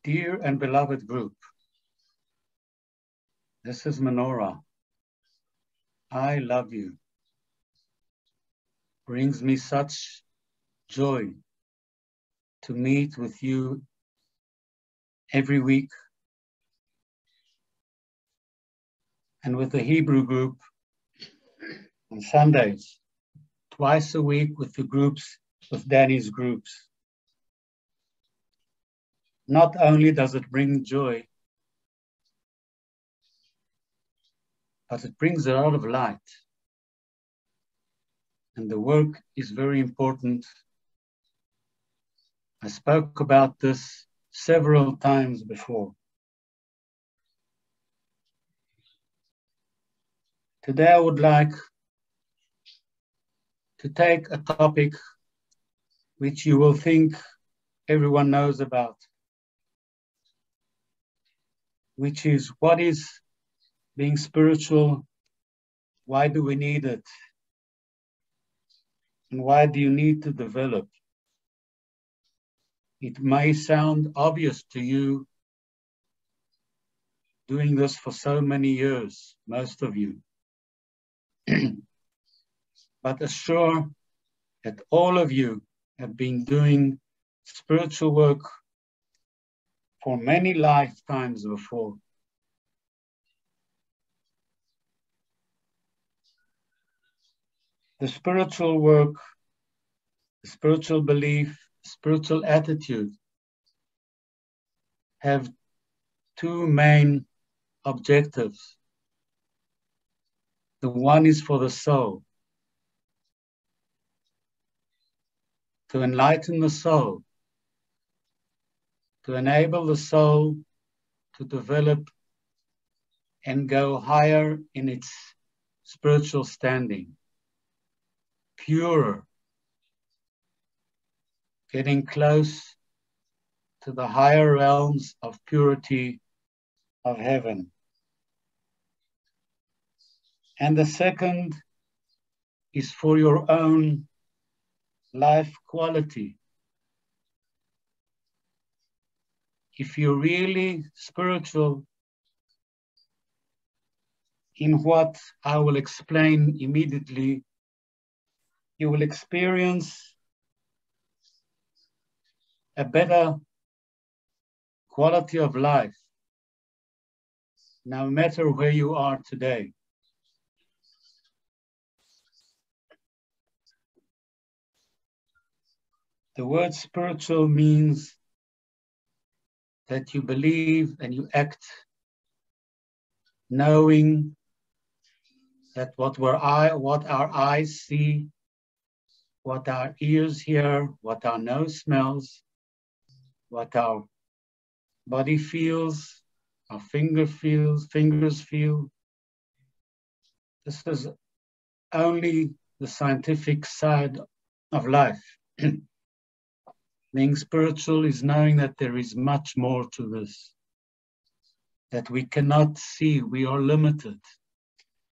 Dear and beloved group, this is Menorah. I love you. Brings me such joy to meet with you every week, and with the Hebrew group on Sundays, twice a week with the groups, with Danny's groups. Not only does it bring joy, but it brings a lot of light. And the work is very important. I spoke about this several times before. Today I would like to take a topic which you will think everyone knows about, which is what is being spiritual, why do we need it, and why do you need to develop? It may sound obvious to you doing this for so many years, most of you. But assure that all of you have been doing spiritual work for many lifetimes before. The spiritual work, the spiritual belief, spiritual attitude have two main objectives. The one is for the soul, to enlighten the soul, to enable the soul to develop and go higher in its spiritual standing, purer, getting close to the higher realms of purity of heaven. And the second is for your own life quality. If you're really spiritual in what I will explain immediately, you will experience a better quality of life, no matter where you are today. The word spiritual means that you believe and you act knowing that what our eyes see, what our ears hear, what our nose smells, what our body feels, our fingers feel. This is only the scientific side of life. Being spiritual is knowing that there is much more to this, that we cannot see, we are limited.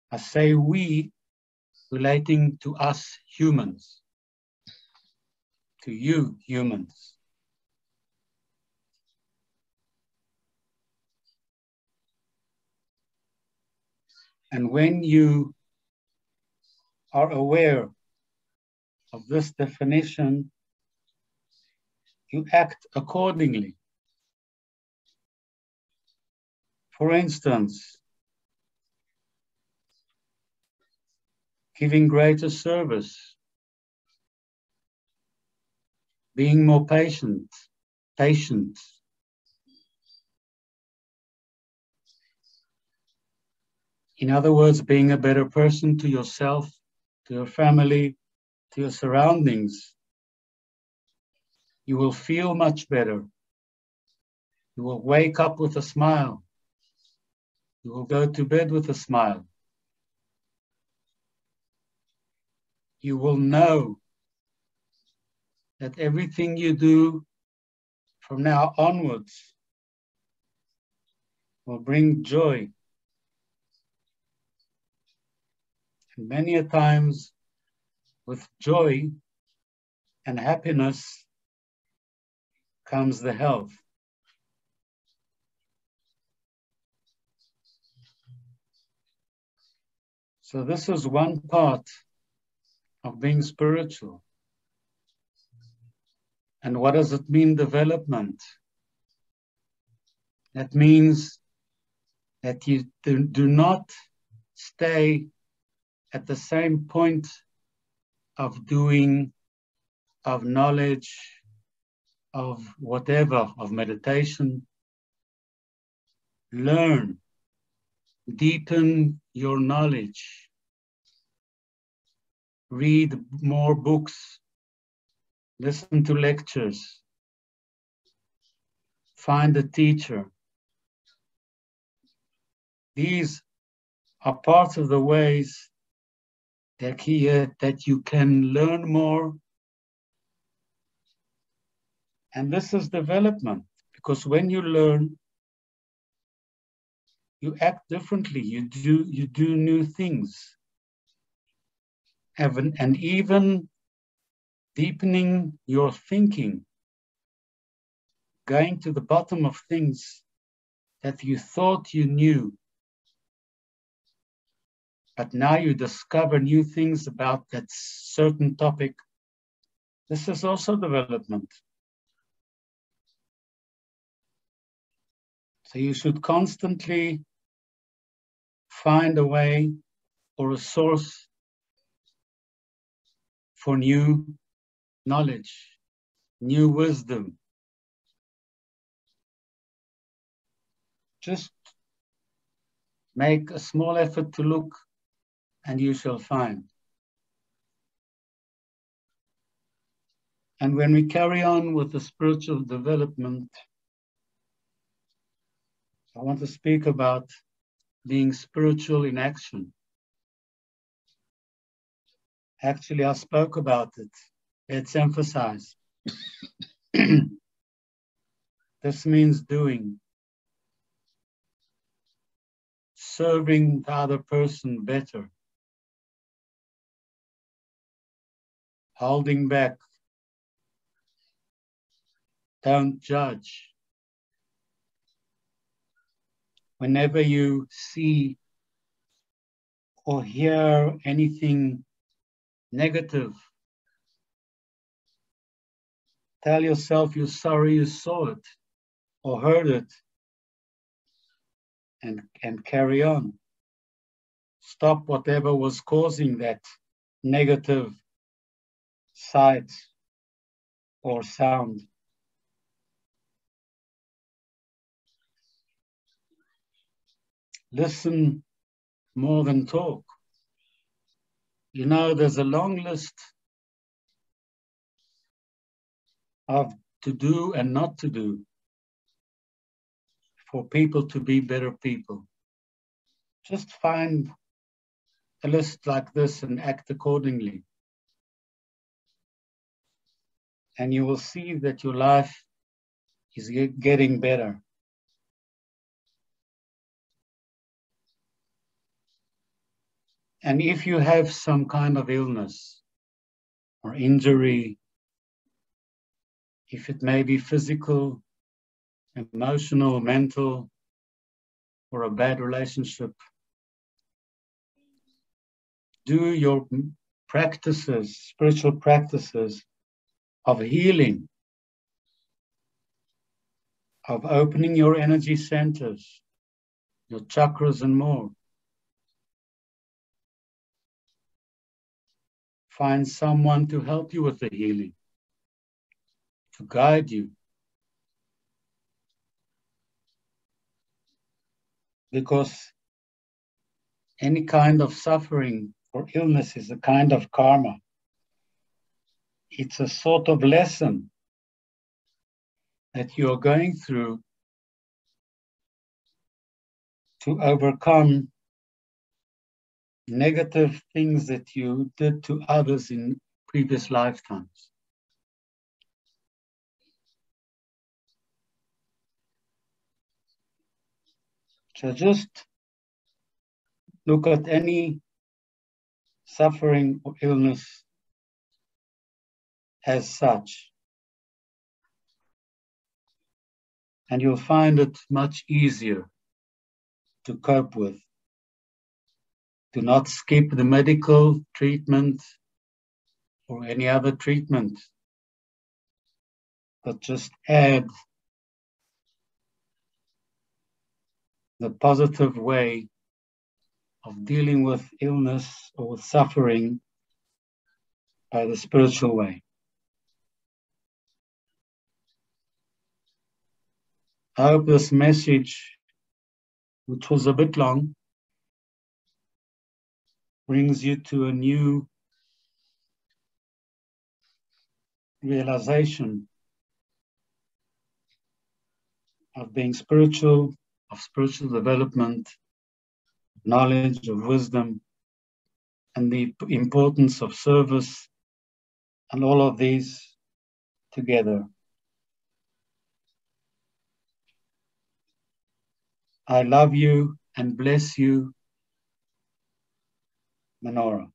I say we, relating to us humans, to you humans. And when you are aware of this definition, you act accordingly. For instance, giving greater service, being more patient. In other words, being a better person to yourself, to your family, to your surroundings. You will feel much better. You will wake up with a smile. You will go to bed with a smile. You will know that everything you do from now onwards will bring joy. And many a times with joy and happiness comes the health. So this is one part of being spiritual. And what does it mean, development? That means that you do not stay at the same point of doing, of knowledge, of whatever, of meditation. Learn, deepen your knowledge, read more books, listen to lectures, find a teacher. These are parts of the ways that you can learn more. And this is development, because when you learn, you act differently, you do new things. And even deepening your thinking, going to the bottom of things that you thought you knew, but now you discover new things about that certain topic. This is also development. So you should constantly find a way or a source for new knowledge, new wisdom. Just make a small effort to look, and you shall find. And when we carry on with the spiritual development, I want to speak about being spiritual in action. Actually, I spoke about it. It's emphasized. This means doing, serving the other person better, holding back, don't judge. Whenever you see or hear anything negative, tell yourself you're sorry you saw it or heard it, and carry on. Stop whatever was causing that negative sight or sound. Listen more than talk. You know, there's a long list of to do and not to do for people to be better people. Just find a list like this and act accordingly. And you will see that your life is getting better. And if you have some kind of illness or injury, if it may be physical, emotional, mental, or a bad relationship, do your practices, spiritual practices of healing, of opening your energy centers, your chakras and more. Find someone to help you with the healing, to guide you. Because any kind of suffering or illness is a kind of karma. It's a sort of lesson that you're going through to overcome negative things that you did to others in previous lifetimes. So just look at any suffering or illness as such, and you'll find it much easier to cope with. Do not skip the medical treatment or any other treatment, but just add the positive way of dealing with illness or with suffering by the spiritual way. I hope this message, which was a bit long, brings you to a new realization of being spiritual, of spiritual development, knowledge, of wisdom, and the importance of service, and all of these together. I love you and bless you, Menorah.